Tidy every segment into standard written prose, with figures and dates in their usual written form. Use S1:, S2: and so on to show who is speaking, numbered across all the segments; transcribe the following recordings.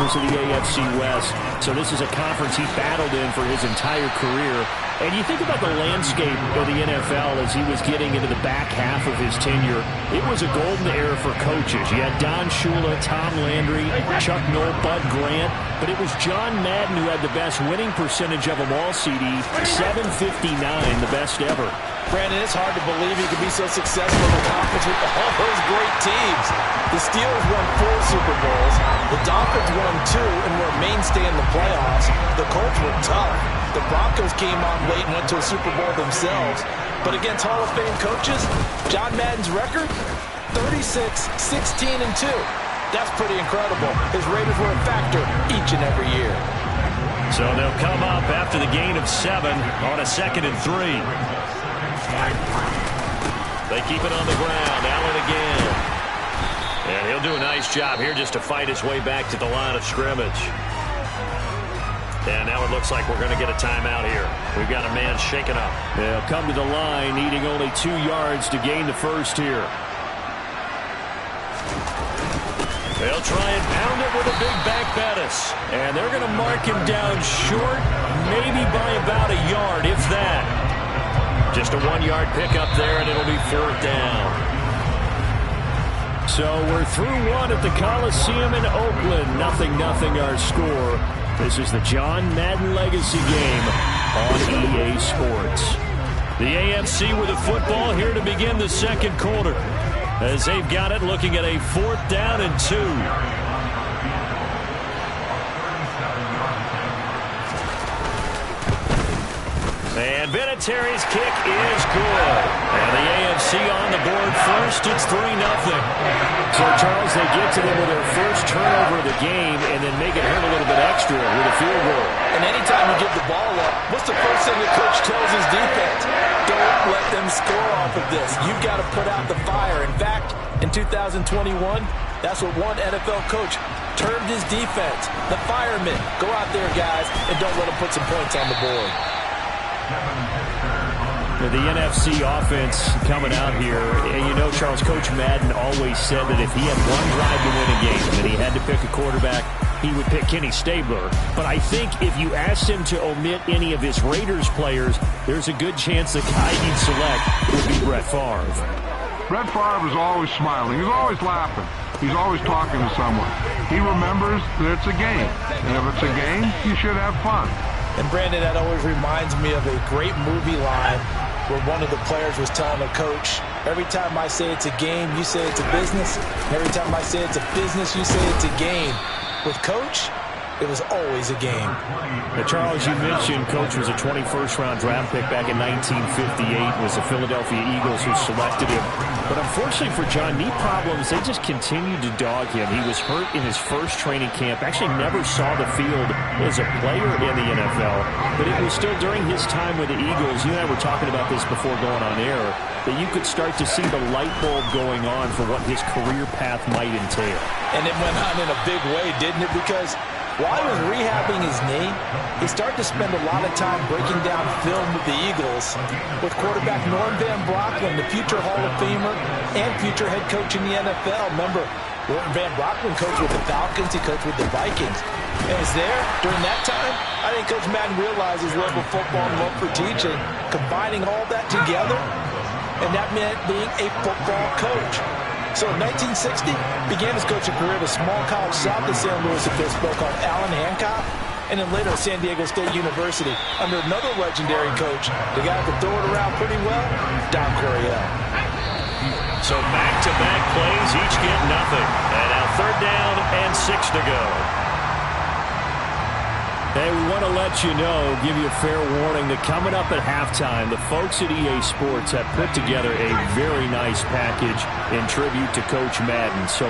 S1: members of the AFC West. So this is a conference he battled in for his entire career. And you think about the landscape of the NFL as he was getting into the back half of his tenure. It was a golden era for coaches. You had Don Shula, Tom Landry, Chuck Noll, Bud Grant. But it was John Madden who had the best winning percentage of them all, CD. 759, the best ever.
S2: Brandon, it's hard to believe he could be so successful in the conference with all those great teams. The Steelers won 4 Super Bowls. The Dolphins won 2 and were a mainstay in the playoffs. The Colts were tough. The Broncos came on late and went to a Super Bowl themselves. But against Hall of Fame coaches, John Madden's record, 36, 16, and 2. That's pretty incredible. His Raiders were a factor each and every year.
S1: So they'll come up after the gain of 7 on a 2nd and 3. They keep it on the ground. Allen again. And he'll do a nice job here just to fight his way back to the line of scrimmage. And now it looks like we're going to get a timeout here. We've got a man shaken up. They'll come to the line, needing only 2 yards to gain the first here. They'll try and pound it with a big back Bettis. And they're going to mark him down short, maybe by about a yard, if that. Just a 1-yard pickup there, and it'll be 4th down. So we're through 1 at the Coliseum in Oakland. 0-0 our score. This is the John Madden Legacy game on EA Sports. The AFC with a football here to begin the second quarter. As they've got it, looking at a 4th down and 2. And Vinatieri's kick is good. And the AFC on the board first. It's 3-0. So, Charles, they get to them with their first turnover of the game and then make it hurt a little bit extra with a field goal.
S2: And anytime you give the ball up, what's the first thing the coach tells his defense? Don't let them score off of this. You've got to put out the fire. In fact, in 2021, that's what one NFL coach termed his defense. The firemen. Go out there, guys, and don't let them put some points on the board.
S1: The NFC offense coming out here, and you know, Charles, Coach Madden always said that if he had one drive to win a game and he had to pick a quarterback, he would pick Kenny Stabler. But I think if you asked him to omit any of his Raiders players, there's a good chance the guy he'd select would be Brett Favre.
S3: Brett Favre is always smiling. He's always laughing. He's always talking to someone. He remembers that it's a game. And if it's a game, you should have fun.
S2: And, Brandon, that always reminds me of a great movie line where one of the players was telling the coach, every time I say it's a game, you say it's a business. And every time I say it's a business, you say it's a game. With Coach, it was always a game.
S1: Now, Charles, you mentioned Coach was a 21st-round draft pick back in 1958. It was the Philadelphia Eagles who selected him. But unfortunately for John, knee problems, they just continued to dog him. He was hurt in his first training camp, actually never saw the field as a player in the NFL. But it was still during his time with the Eagles, you and I were talking about this before going on air, that you could start to see the light bulb going on for what his career path might entail.
S2: And it went on in a big way, didn't it? Because while he was rehabbing his knee, he started to spend a lot of time breaking down film with the Eagles with quarterback Norm Van Brocklin, the future Hall of Famer and future head coach in the NFL. Remember, Norm Van Brocklin coached with the Falcons, he coached with the Vikings. And was there during that time. I think Coach Madden realized his love of football and love for teaching, combining all that together, and that meant being a football coach. So in 1960, began his coaching career at a small college south of San Luis Obispo called Allen Hancock, and then later at San Diego State University under another legendary coach, the guy who could throw it around pretty well, Don Coryell.
S1: So back-to-back plays, each get nothing. And now 3rd down and 6 to go. Hey, we want to let you know, give you a fair warning that coming up at halftime, the folks at EA Sports have put together a very nice package in tribute to Coach Madden. So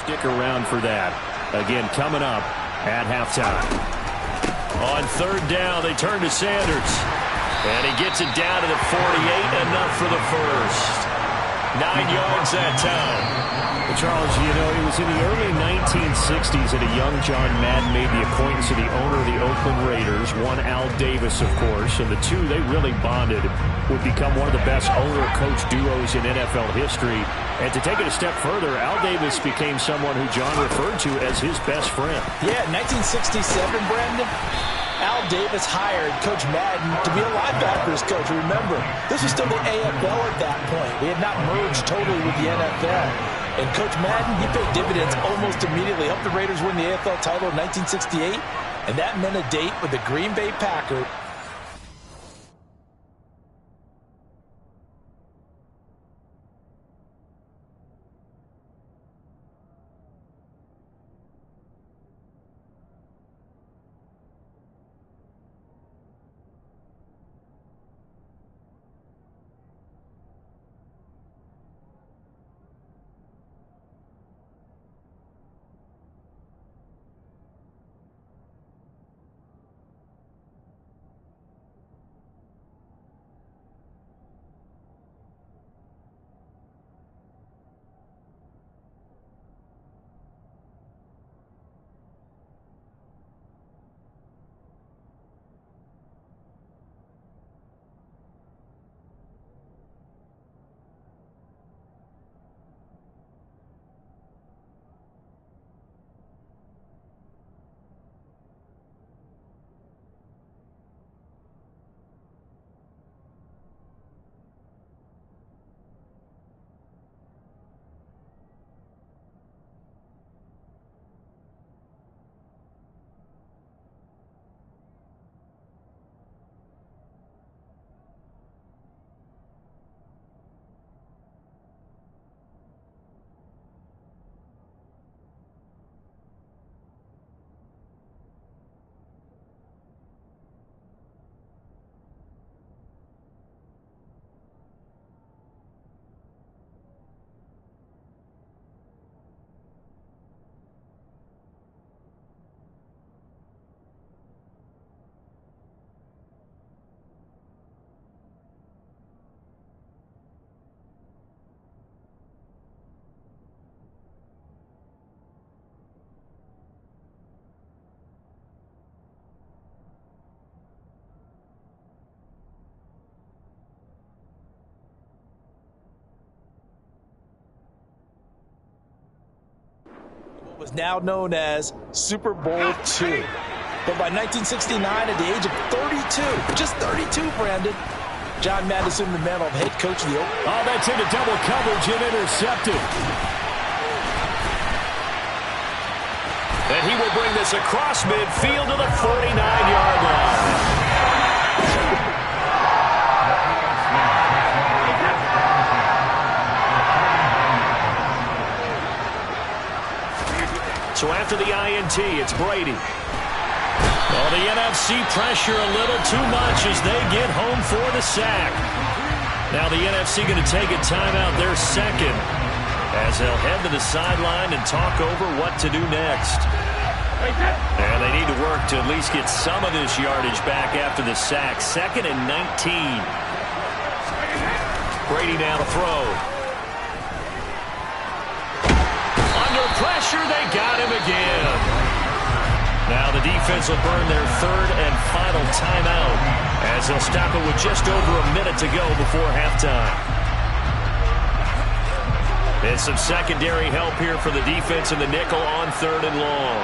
S1: Stick around for that. Again, coming up at halftime. On third down, they turn to Sanders. And he gets it down to the 48, enough for the first. 9 yards that time. Well, Charles, you know, it was in the early 1960s that a young John Madden made the acquaintance of the owner of the Oakland Raiders, one Al Davis, of course, and the two, they really bonded, would become one of the best owner-coach duos in NFL history. And to take it a step further, Al Davis became someone who John referred to as his best friend.
S2: Yeah, 1967, Brandon. Al Davis hired Coach Madden to be a linebackers coach. Remember, this was still the AFL at that point. We had not merged totally with the NFL. And Coach Madden, he paid dividends almost immediately. Helped the Raiders win the AFL title in 1968. And that meant a date with the Green Bay Packers. Was now known as Super Bowl II. But by 1969, at the age of 32, just 32, Brandon, John Madden assumed the mantle of head coach of the Oakland.
S1: Oh, that's into double coverage and intercepted. And he will bring this across midfield to the 49-yard line. So after the INT, it's Brady. Well, the NFC pressure a little too much as they get home for the sack. Now the NFC going to take a timeout, their second, as they'll head to the sideline and talk over what to do next. And they need to work to at least get some of this yardage back after the sack. 2nd and 19. Brady now to throw. Pressure, they got him again. Now the defense will burn their 3rd and final timeout as they'll stop it with just over a minute to go before halftime. And some secondary help here for the defense in the nickel on 3rd and long.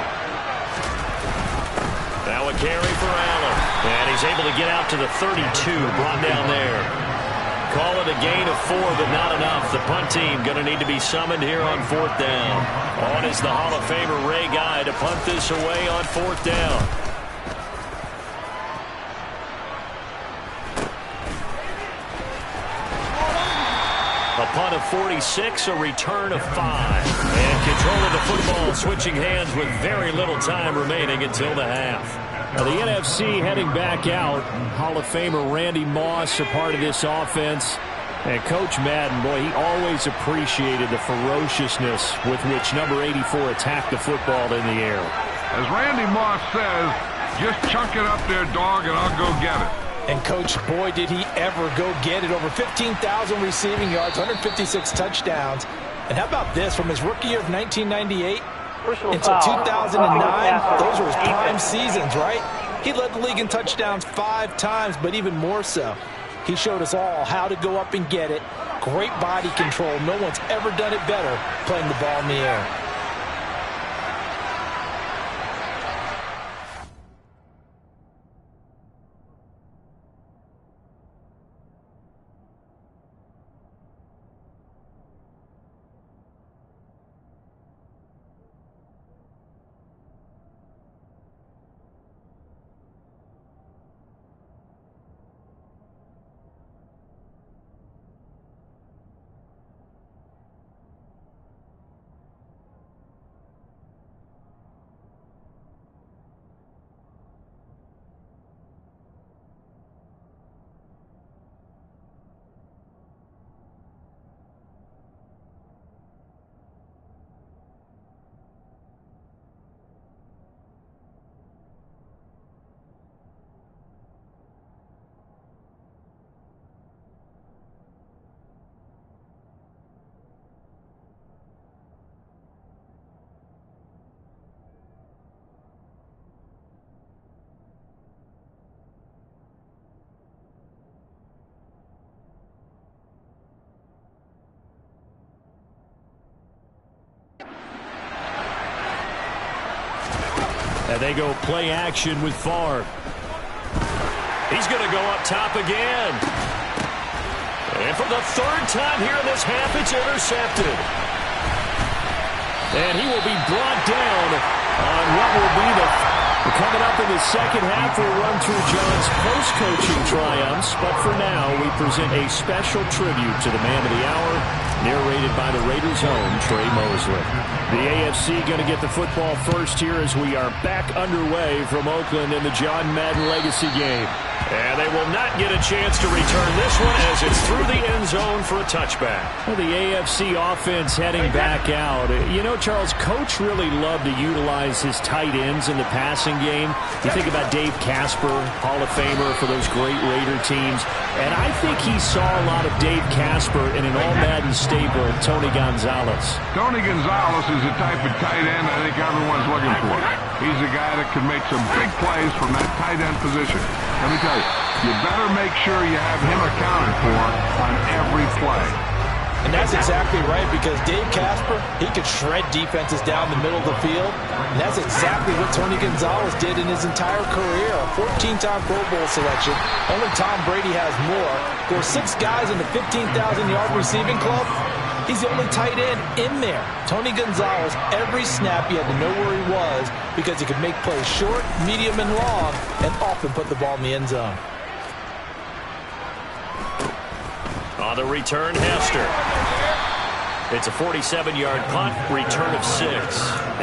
S1: Now a carry for Allen. And he's able to get out to the 32, brought down there. Call it a gain of 4, but not enough. The punt team going to need to be summoned here on 4th down. On is the Hall of Famer Ray Guy to punt this away on 4th down. A punt of 46, a return of 5. And control of the football switching hands with very little time remaining until the half. Now the NFC heading back out. Hall of Famer Randy Moss a part of this offense. And Coach Madden, boy, he always appreciated the ferociousness with which number 84 attacked the football in the air.
S3: As Randy Moss says, just chunk it up there, dog, and I'll go get it.
S2: And, Coach, boy, did he ever go get it. Over 15,000 receiving yards, 156 touchdowns. And how about this? From his rookie year of 1998 until 2009, those were his prime seasons, right? He led the league in touchdowns 5 times, but even more so, he showed us all how to go up and get it. Great body control. No one's ever done it better playing the ball in the air.
S1: And they go play action with Favre. He's going to go up top again. And for the 3rd time here in this half, it's intercepted. And he will be brought down on what will be coming up in the second half. We'll run through John's post-coaching triumphs. But for now, we present a special tribute to the man of the hour, narrated by the Raiders' own Trey Mosley. The AFC going to get the football first here as we are back underway from Oakland in the John Madden Legacy game. And they will not get a chance to return this one as it's through the end zone for a touchback. Well, the AFC offense heading back out. You know, Charles, Coach really loved to utilize his tight ends in the passing game. You think about Dave Casper, Hall of Famer for those great Raider teams. And I think he saw a lot of Dave Casper in an all-Madden staple, Tony Gonzalez.
S3: Tony Gonzalez is the type of tight end I think everyone's looking for. He's a guy that can make some big plays from that tight end position. Let me tell you, you better make sure you have him accounted for on every play.
S2: And that's exactly right, because Dave Casper, he could shred defenses down the middle of the field. And that's exactly what Tony Gonzalez did in his entire career. A 14-time Pro Bowl selection. Only Tom Brady has more. There are 6 guys in the 15,000-yard receiving club. He's the only tight end in there. Tony Gonzalez, every snap he had to know where he was because he could make plays short, medium, and long, and often put the ball in the end zone.
S1: On the return, Hester. It's a 47-yard punt, return of 6.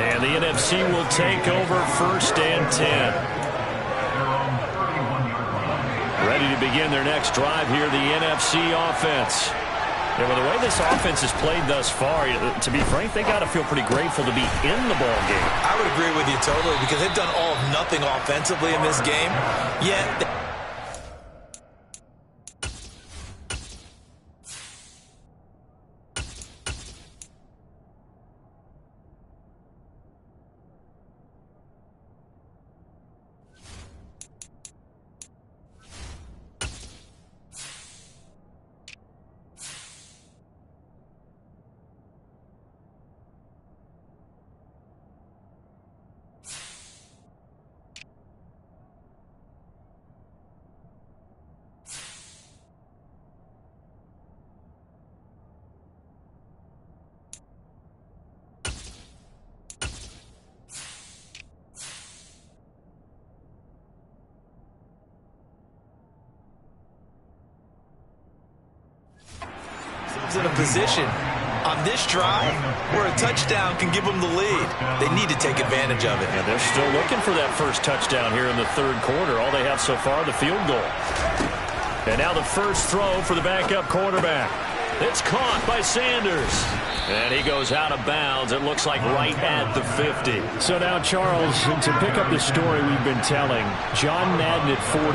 S1: And the NFC will take over 1st and 10. Ready to begin their next drive here, the NFC offense. Yeah, well, the way this offense has played thus far, to be frank, they got to feel pretty grateful to be in the ball game.
S4: I would agree with you totally, because they've done all of nothing offensively in this game. Yet in a position on this drive where a touchdown can give them the lead. They need to take advantage of it.
S1: And they're still looking for that first touchdown here in the 3rd quarter. All they have so far, the field goal.
S5: And now the first throw for the backup quarterback. It's caught by Sanders. And he goes out of bounds. It looks like right at the 50.
S1: So now, Charles, to pick up the story we've been telling, John Madden at 42.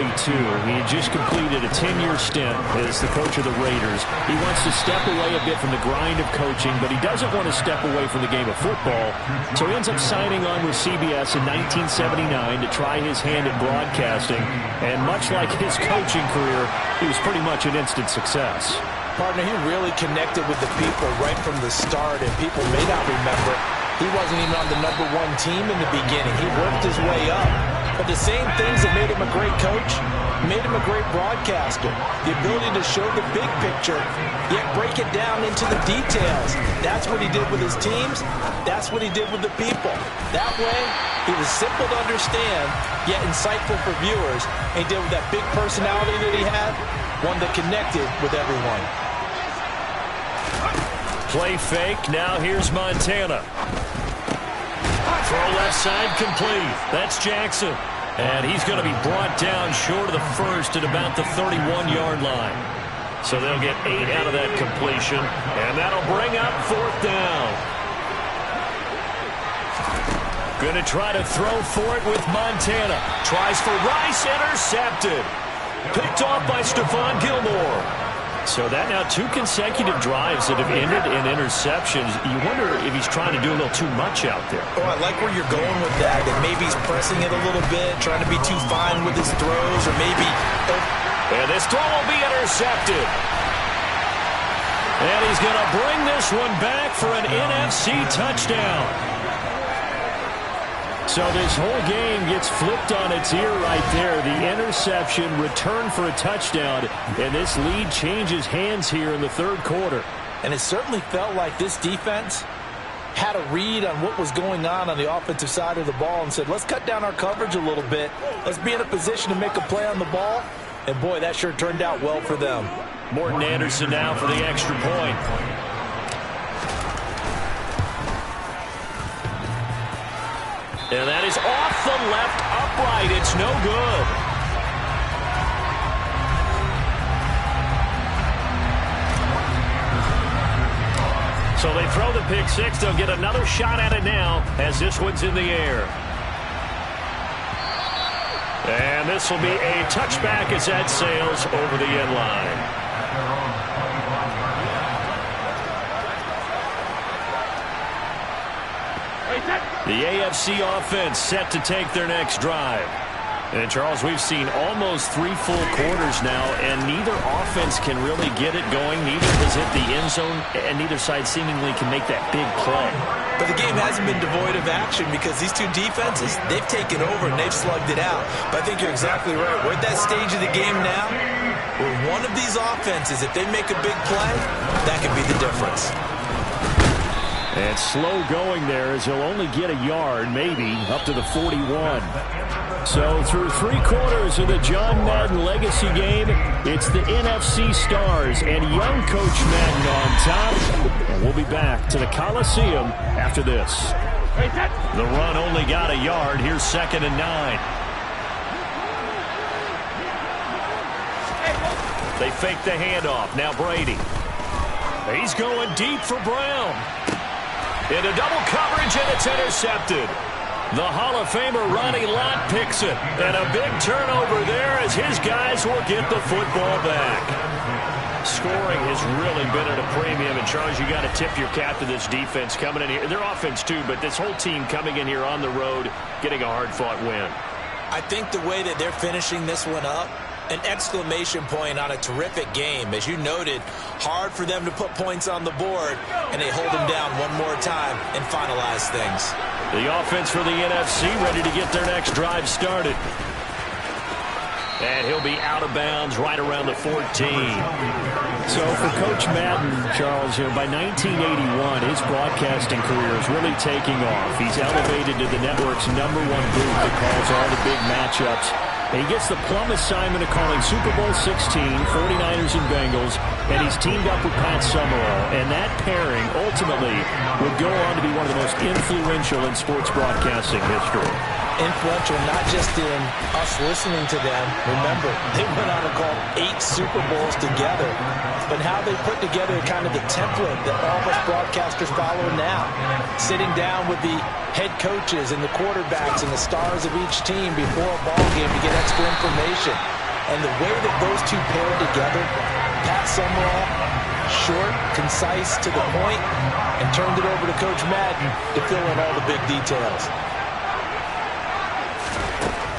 S1: He had just completed a 10-year stint as the coach of the Raiders. He wants to step away a bit from the grind of coaching, but he doesn't want to step away from the game of football. So he ends up signing on with CBS in 1979 to try his hand at broadcasting. And much like his coaching career, he was pretty much an instant success.
S2: Partner, he really connected with the people right from the start, and people may not remember he wasn't even on the #1 team in the beginning. He worked his way up. But the same things that made him a great coach made him a great broadcaster. The ability to show the big picture, yet break it down into the details. That's what he did with his teams. That's what he did with the people. That way, he was simple to understand, yet insightful for viewers. And he did with that big personality that he had, one that connected with everyone.
S5: Play fake. Now here's Montana. Throw left side complete. That's Jackson. And he's going to be brought down short of the first at about the 31-yard line. So they'll get 8 out of that completion. And that'll bring up 4th down. Going to try to throw for it with Montana. Tries for Rice. Intercepted. Picked off by Stephon Gilmore. So that now 2 consecutive drives that have ended in interceptions. You wonder if he's trying to do a little too much out there.
S2: Oh, I like where you're going with that. That maybe he's pressing it a little bit, trying to be too fine with his throws, or maybe...
S5: And this throw will be intercepted. And he's going to bring this one back for an NFC touchdown. So this whole game gets flipped on its ear right there. The interception, return for a touchdown, and this lead changes hands here in the 3rd quarter.
S2: And it certainly felt like this defense had a read on what was going on the offensive side of the ball and said, let's cut down our coverage a little bit. Let's be in a position to make a play on the ball. And, boy, that sure turned out well for them.
S5: Morten Anderson now for the extra point. And that is off the left upright. It's no good. So they throw the pick 6. They'll get another shot at it now as this one's in the air. And this will be a touchback as that sails over the end line. The AFC offense set to take their next drive. And, Charles, we've seen almost 3 full quarters now, and neither offense can really get it going. Neither has hit the end zone, and neither side seemingly can make that big play.
S2: But the game hasn't been devoid of action because these two defenses, they've taken over and they've slugged it out. But I think you're exactly right. We're at that stage of the game now where one of these offenses, if they make a big play, that could be the difference.
S1: And slow going there as he'll only get a yard, maybe, up to the 41. So through 3 quarters of the John Madden legacy game, it's the NFC Stars and young Coach Madden on top. And we'll be back to the Coliseum after this.
S5: The run only got a yard. Here's 2nd and 9. They fake the handoff. Now Brady. He's going deep for Brown. Into double coverage, and it's intercepted. The Hall of Famer Ronnie Lott picks it. And a big turnover there as his guys will get the football back. Scoring has really been at a premium. And, Charles, you got to tip your cap to this defense coming in here. Their offense, too, but this whole team coming in here on the road, getting a hard-fought win.
S2: I think the way that they're finishing this one up, an exclamation point on a terrific game. As you noted, hard for them to put points on the board, and they hold them down one more time and finalize things.
S5: The offense for the NFC ready to get their next drive started. And he'll be out of bounds right around the 14.
S1: So for Coach Madden, Charles, by 1981, his broadcasting career is really taking off. He's elevated to the network's #1 booth that calls all the big matchups. And he gets the plum assignment of calling Super Bowl 16, 49ers and Bengals, and he's teamed up with Pat Summerall. And that pairing ultimately would go on to be one of the most influential in sports broadcasting history.
S2: influential not just in us listening to them. Remember, they went on and called 8 Super Bowls together, but how they put together kind of the template that all of us broadcasters follow now. Sitting down with the head coaches and the quarterbacks and the stars of each team before a ball game to get extra information. And the way that those two paired together, Pat Summerall, short, concise, to the point, and turned it over to Coach Madden to fill in all the big details.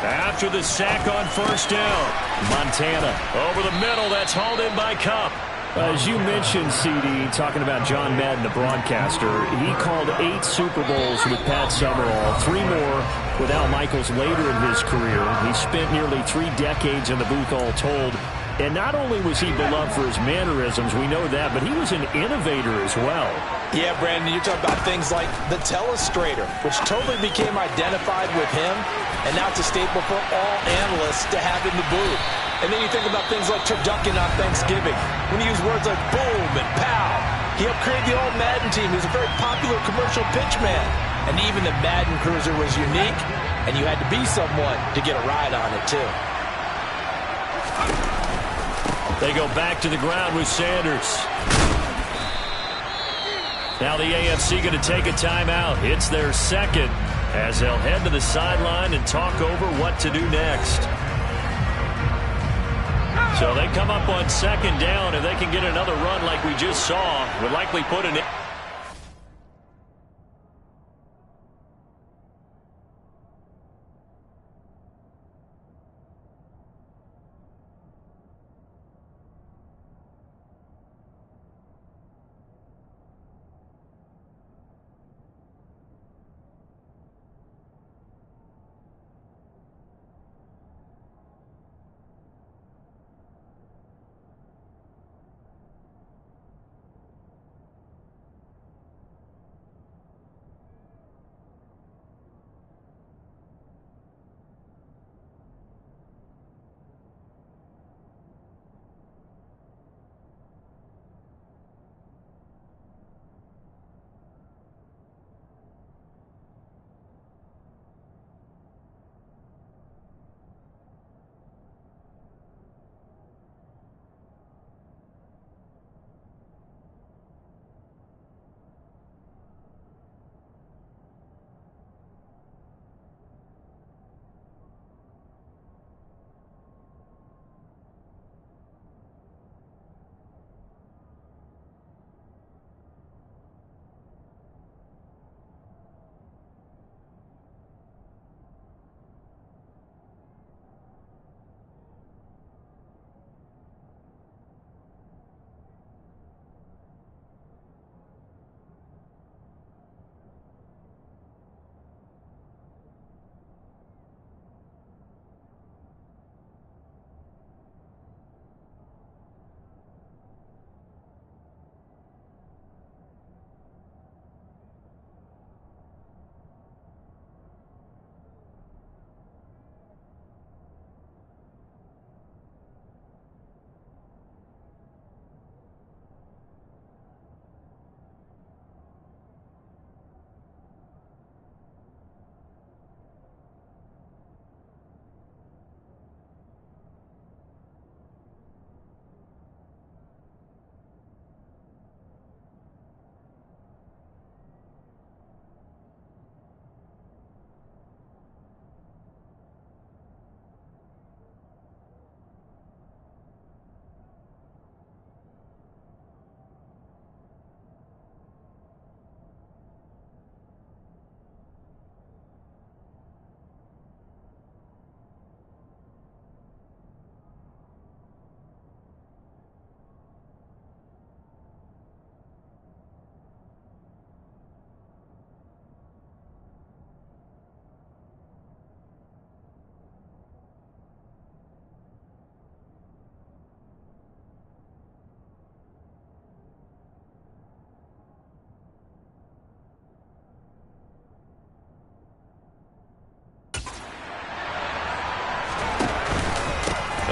S5: After the sack on first down, Montana over the middle. That's hauled in by Kupp.
S1: As you mentioned, CD, talking about John Madden, the broadcaster, he called 8 Super Bowls with Pat Summerall, 3 more with Al Michaels later in his career. He spent nearly 3 decades in the booth all told. And not only was he beloved for his mannerisms, we know that, but he was an innovator as well.
S2: Yeah, Brandon, you're talking about things like the telestrator, which totally became identified with him, and now it's a staple for all analysts to have in the booth. And then you think about things like turducken on Thanksgiving, when you use words like boom and pow. He helped create the old Madden team. He was a very popular commercial pitch man. And even the Madden Cruiser was unique, and you had to be someone to get a ride on it, too.
S5: They go back to the ground with Sanders. Now the AFC going to take a timeout. It's their second as they'll head to the sideline and talk over what to do next. So they come up on second down. If they can get another run like we just saw, would likely put an...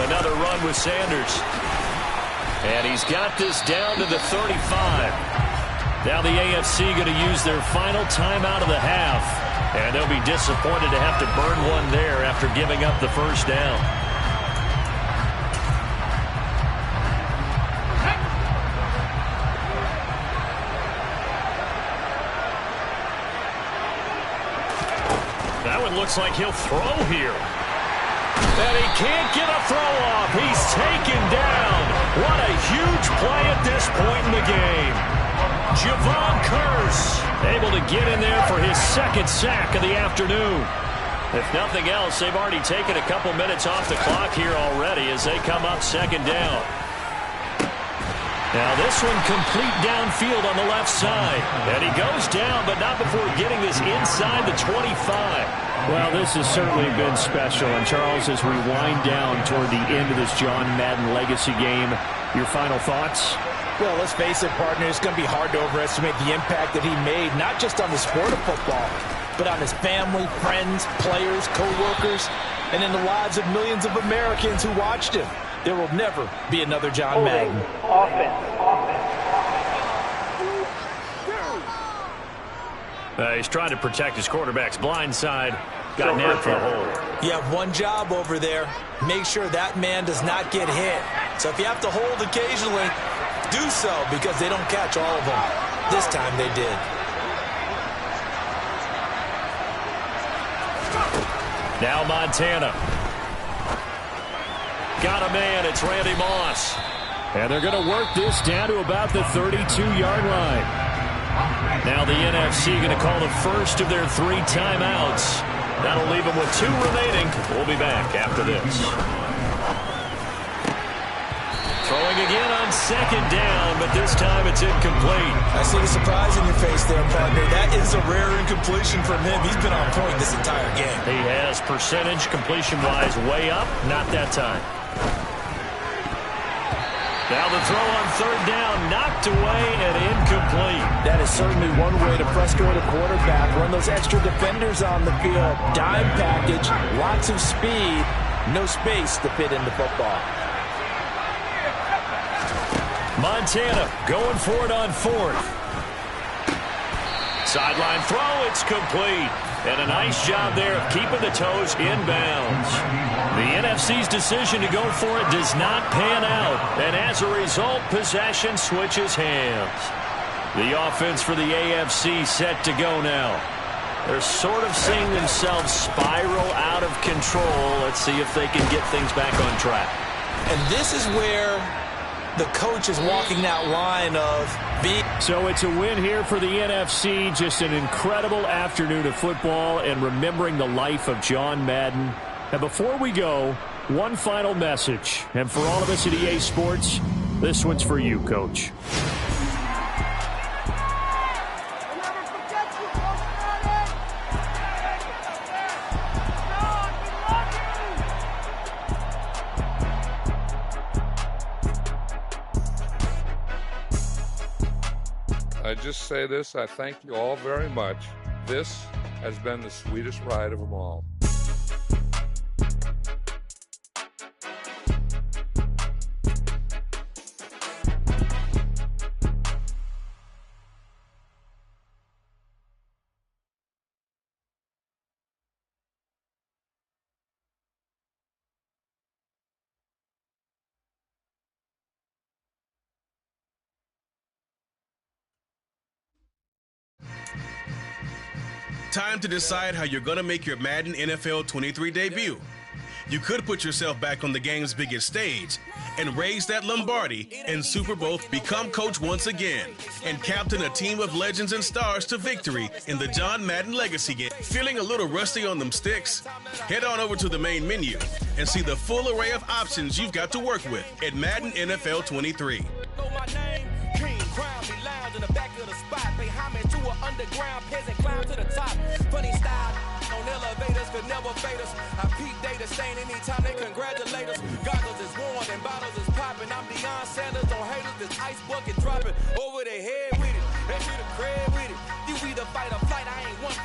S5: Another run with Sanders. And he's got this down to the 35. Now the AFC going to use their final timeout of the half. And they'll be disappointed to have to burn one there after giving up the first down. That one looks like he'll throw here. And he can't get a throw off. He's taken down. What a huge play at this point in the game. Javon Curse able to get in there for his second sack of the afternoon. If nothing else, they've already taken a couple minutes off the clock here already as they come up second down. Now this one complete downfield on the left side. And he goes down, but not before getting this inside the 25.
S1: Well, this has certainly been special. And Charles, as we wind down toward the end of this John Madden legacy game, your final thoughts?
S2: Well, let's face it, partner, it's going to be hard to overestimate the impact that he made, not just on the sport of football, but on his family, friends, players, co-workers, and in the lives of millions of Americans who watched him. There will never be another John Madden.
S5: He's trying to protect his quarterback's blind side. Got nabbed for the hole.
S2: You have one job over there. Make sure that man does not get hit. So if you have to hold occasionally, do so, because they don't catch all of them. This time they did.
S5: Now Montana. Got a man. It's Randy Moss.
S1: And they're going to work this down to about the 32-yard line.
S5: Now the NFC going to call the first of their 3 timeouts. That'll leave them with 2 remaining. We'll be back after this. Throwing again on second down, but this time it's incomplete.
S2: I see the surprise in your face there, partner. That is a rare incompletion from him. He's been on point this entire game.
S5: He has percentage completion-wise way up. Not that time. Now the throw on third down, knocked away and incomplete.
S2: That is certainly one way to frustrate a quarterback. Run those extra defenders on the field. Dime package, lots of speed, no space to fit into football.
S5: Montana going for it on fourth. Sideline throw, it's complete. And a nice job there of keeping the toes inbounds. The NFC's decision to go for it does not pan out. And as a result, possession switches hands. The offense for the AFC set to go now. They're sort of seeing themselves spiral out of control. Let's see if they can get things back on track.
S2: And this is where the coach is walking that line of being.
S1: So it's a win here for the NFC. Just an incredible afternoon of football and remembering the life of John Madden. And before we go, one final message. And for all of us at EA Sports, this one's for you, Coach.
S6: I just say this, I thank you all very much. This has been the sweetest ride of them all.
S7: Time to decide how you're going to make your Madden NFL 23 debut. You could put yourself back on the game's biggest stage and raise that Lombardi and Super Bowl, become coach once again, and captain a team of legends and stars to victory in the John Madden Legacy game. Feeling a little rusty on them sticks? Head on over to the main menu and see the full array of options you've got to work with at Madden NFL 23.
S8: Underground peasant climb to the top. Funny style on elevators could never fade us. I peep data stain anytime they congratulate us. Goggles is worn and bottles is popping. I'm Deion Sanders on haters. This ice bucket dropping over their head with it. They should have cred with it. You either fight or flight. I ain't one for